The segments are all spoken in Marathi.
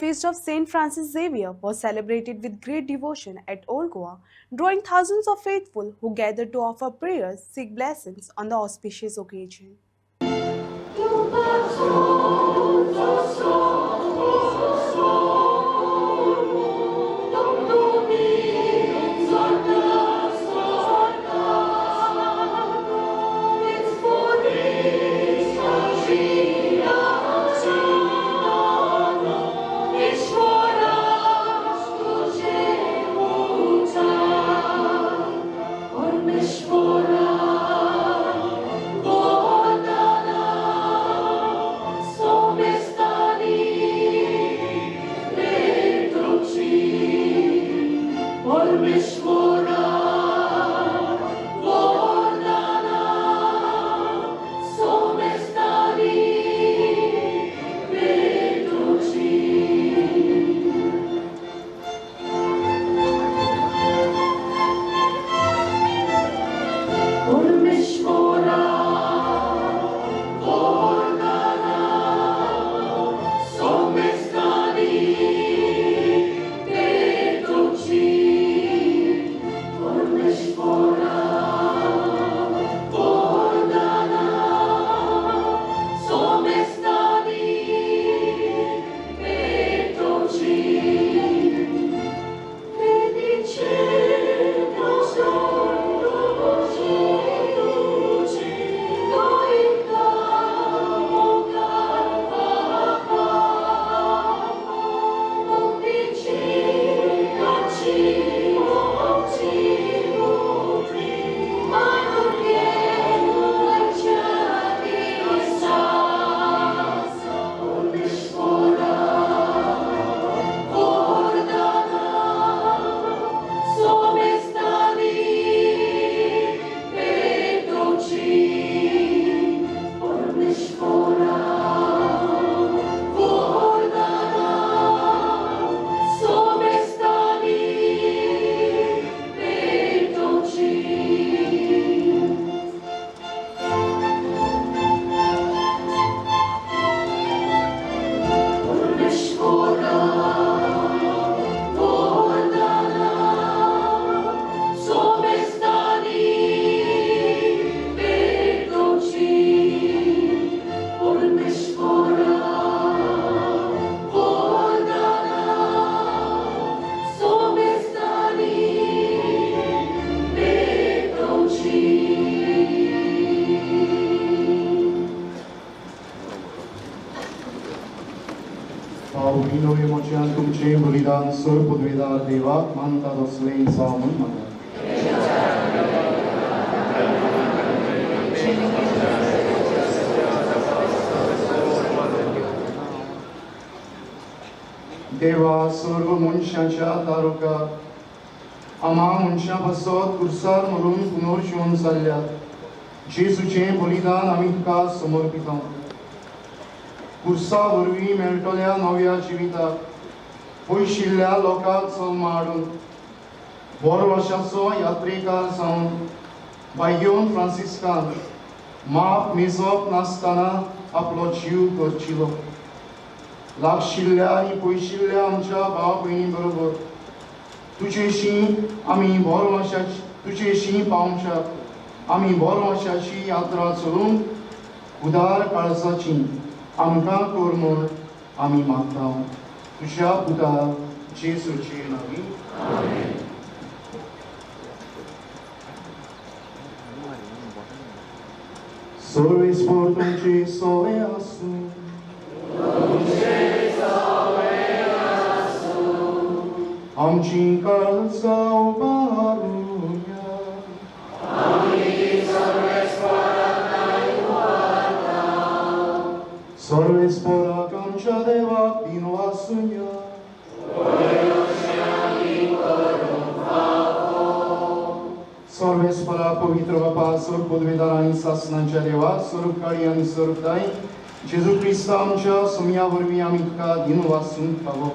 feast of Saint Francis Xavier was celebrated with great devotion at Old Goa, drawing thousands of faithful who gathered to offer prayers, seek blessings on the auspicious occasion. Paulino emociantum cembolidan sorpodvedar devat mantados lensamum maga. Deva sorvo munşança taruka ama munşa basot kursar murun punorşon salya Jesu cembolidan amikka समर्पितम कुर्सा वरवीं मेळटल्या नव्या जिविताक पयशिल्ल्या लोकांक सन्मानून बरो वर्षाचो यात्रेकार जावन बायगेवन फ्रांसिस्कान माप मेजप नासतना आपलो जीव करचिलो लागशिल्ल्या आनी पयशिल्ल्या आमच्या भाव भयणी बरोबर तुजेशी आमी बरो वर्षाची तुजेशी पावंशाक आमी बरो वर्षाची यात्रा चलूंक उदार काळजाची आमकां कोर म्हूण आमी मागता तुज्या पुता जेसूचे नांवी आमेन. Sorris portunci sove asu Amci calza o parunia Sorves pora cancia deva pino asunia Sorves pora povitrova pasor podvedarain sasnancia deva sorukari ani sorukdai Jesu Krista amcia sumia vormia mitka dinu vasun pavo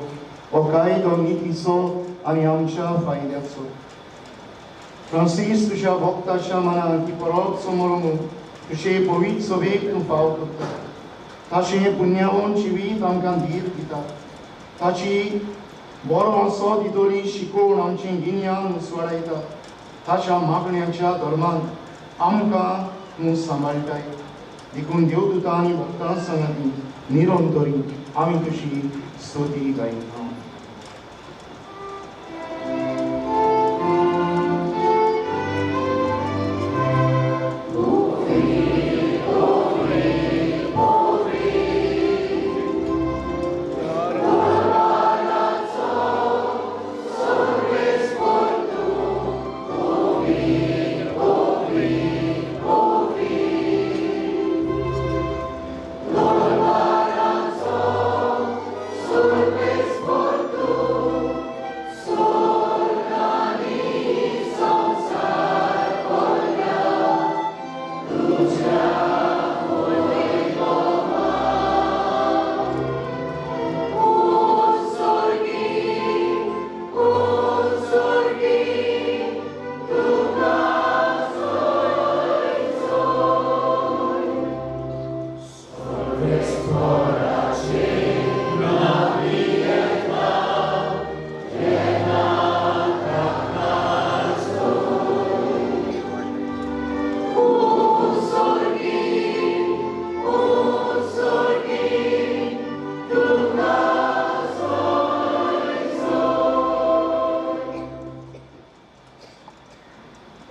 Okai domnitiso ani amcia faideaco Francis tuja boktaša mana antiporok somoromu tuše povit sovek tu pautot Taše punyavon čivit amkan dir kita ताची बरो असो दितोली शिकोवन आमचें गिन्यान मुसवाडायता ताच्या मागण्याच्या धर्मान आमकां तूं सांबाळटाय देखून देवदूतां आनी भक्तां संगती निरंतरी आमी तुजी स्तुती गायता.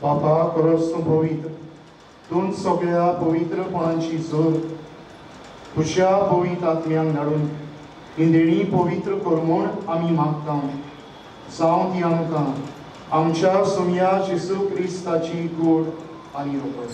बापा खरोच तूं पवित्र, तूं सगळ्या पवित्रपणाची जोर तुज्या पवित्र आत्म्यांक धाडून ही देणी पवित्र कर म्हूण आमी मागता. जावं ती आमकां आमच्या सुमया जेसू क्रिस्ताची कूड आनी Ropar.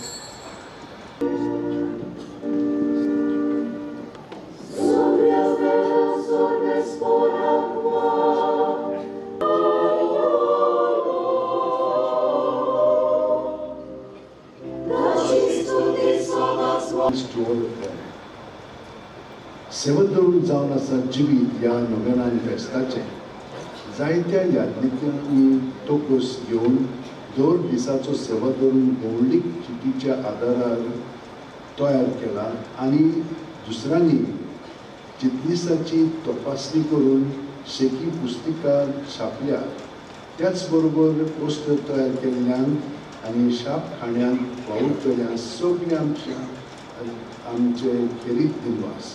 To all of them. सेवत दवरून जावन आसा जिवीत ह्या नव्यान फेस्ताचे जायत्या यादनींतल्यान तोकूस घेवन दर दिसाचो सेवा दवरून भौंडीक चिटीच्या आदारार तयार केला आनी दुसऱ्यांनी चिटनिसाची तपासणी करून शेकी पुस्तिका छापल्या. त्याच बरोबर पोस्टर तयार केल्ल्यान आनी शाप खाण्यात वावुरतल्या सगळ्या आमचे खेरीत दिनवास.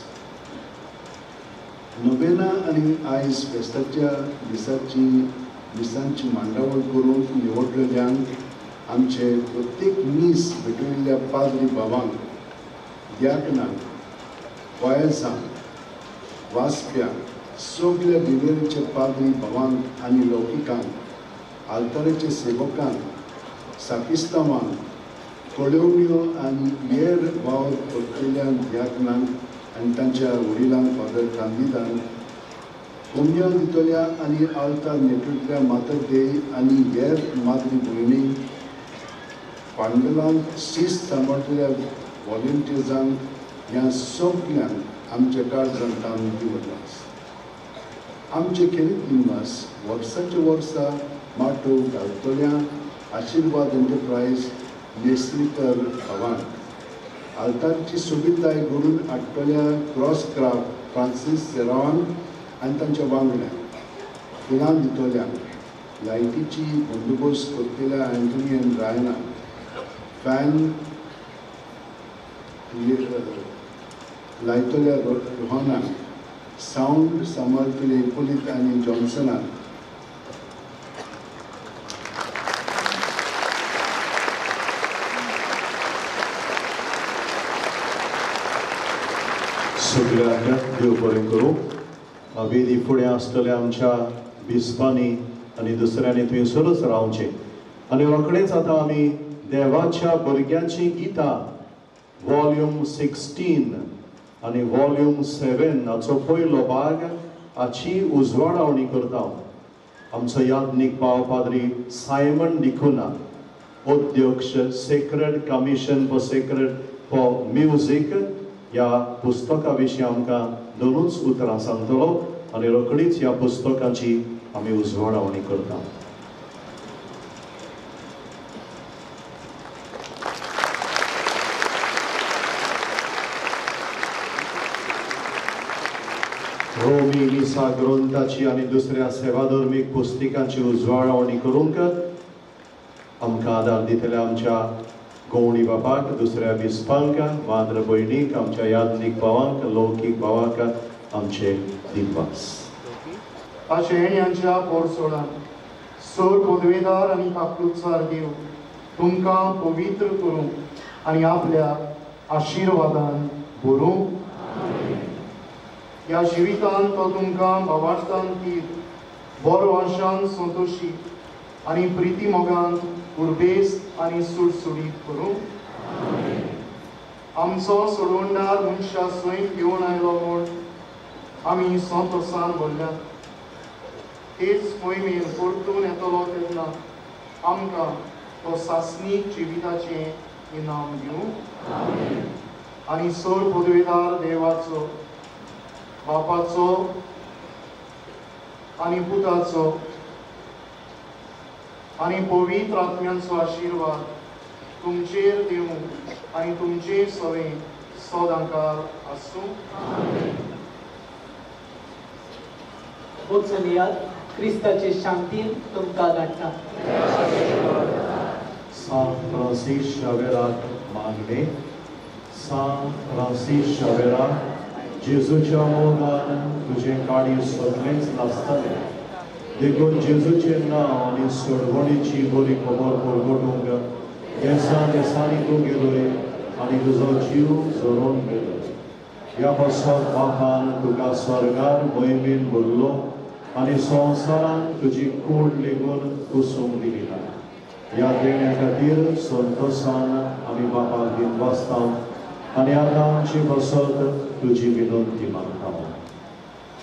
नोवेना आनी आयज फेस्ताच्या दिसांची मांडावळ करून निवडलेल्यांक आमचे प्रत्येक मीस भेटयल्ल्या पाद्री भावांक, दियाकनांक, वायसांक, वाचप्यांक, सगळ्या बिवेरेचे पाद्री भावांक आनी लौकिकांक, आल्ताराचे सेवकांक, साकिस्तावांक, कोळेवण्यो आनी हेर वावर करतल्या दियाकनांक आनी तांच्या वडिलांक फादर कांदिदान, होमया दितल्या आनी आल्तार नेटूंतल्या मातर देय आनी हेर माद्री भयणी, पांडलांक शिस्त सांबाळटल्या व्हॉलंटियर्सांक ह्या सगळ्यांक आमच्या काळजांत दिवनास. आमचे खेरीत दिनवास वर्साच्या वर्सा माटो घालतल्या आशिर्वाद एंटरप्रायज नेस्लीकर भावांक, आल्तारची सोबीतताय घडून हाडटल्या क्रॉस क्राफ्ट फ्रांसीस सेरावांक आनी तांच्या वांगड्यांक, फुलां दितल्यांक, लायटीची बंदोबस्त करतल्या अँटनी एन रायनाक, फॅन लायतल्या रोहनाक, सावंड सांबाळटले इपोलीत आनी जॉन्सनाक, सगळ्यांक देव बरें करूं. वेदी फुडें आसतल्या आमच्या बिस्पांनी आनी दुसऱ्यांनी थंयसरूच रावचें. आनी रोखडेंच आतां आमी देवाच्या भुरग्यांची गितां वॉल्यूम 16 आनी वॉल्यूम 7 हाचो पयलो भाग हाची उजवाडावणी करता. आमचो यादनीक पाव पाद्री सायमन डिकुना, अध्यक्ष सेक्रेड कमिशन फॉर म्युझिक, ह्या पुस्तका विशीं आमकां दोनूच उतरां सांगतलो आनी रोखडीच ह्या पुस्तकाची आमी उजवाडावणी करता. रोमी मिसा ग्रंथाची आणि दुसऱ्या सेवाधर्मीक पुस्तिकांची उजवाळवणी करूंक आमकां आदार दितल्या आमच्या गवणी बापाक, दुसऱ्या बिस्पांक, मांद्र भयणीक, आमच्या याज्ञीक भावांक, लौकीक भावांक आमचे दिनवास. अशें यांच्या पोरसोडान सर पदवेदार आनी काकूतसार देव तुमकां पवित्र करूं आनी आपल्या आशिर्वादान भरूं. ह्या जिवितांत तो तुमकां भावार्थान ती बरो आशान संतोशी आनी प्रिती मोगान उर्बेस आनी सुटसुडीत करूं. आमचो सोडवणदार मनशा सैत घेवन आयलो म्हूण आमी संतोसान भरल्यात. तेच मोहिमेन परतून येतलो तेन्ना आमकां तो सासणीक जिविताचें इनाम दिवं. आनी सर पदवेदार देवाचो, बापाचो आनी पुताचो आनी पवित्र आत्म्यांचो आशिर्वाद तुमचेर दिवं आनी तुमचे सवे सदांकाळ आसूं. वचून क्रिस्ताचे शांतीन तुमकां धाडटा. सांत फ्रांसीस शावेराक मागणे. सांत फ्रांसीस शावेरा, जेजूच्या मोगान तुजें काळीज सगळेंच नासतलें. देखून जेजूचें नांव आनी सोडवणेची बरी खबर परगटूंक देसां देसांनी तूं गेलोय आनी तुजो जीव जोडून गेलो. ह्या पासत बापान तुका स्वर्गार मोहिमेन भरलो आनी संवसारान तुजी कूड लेगून कुसूंक दिली ना. ह्या देण्या खातीर संतोशान आमी बापाक दिनवासता आनी आतां आमची बसत तुजी विनंती मागता.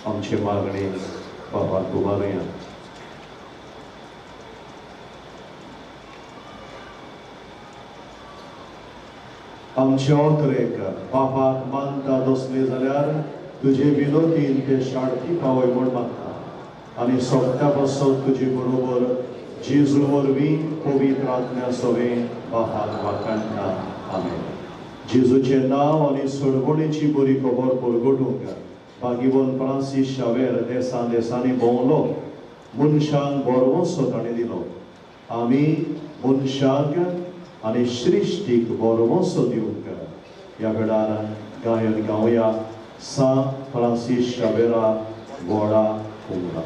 आमची मागणी बापाक उबारया. आमच्या ओतरेक बापाक मानता दसले जाल्यार तुजे विनोदीन ते शाळती पावय म्हूण मागता आनी सोंपत्या पासत तुजे बरोबर जेजू वरवीं पवित्र आत्म्या सवे बापाक वाखाणटा. आमेन. जेजूचें नांव आनी सोडवणेची बरी खबर परगटूंक बागीवन फ्रांसीस शावेर देसां देसांनी भोंवलो. मनशांक बरवंसो ताणें दिलो. आमी मनशांक आनी सृश्टीक बरवंसो दिवंक ह्या वेळार गायन गावया. सांत फ्रांसीस शावेरा व्हडा उगडा.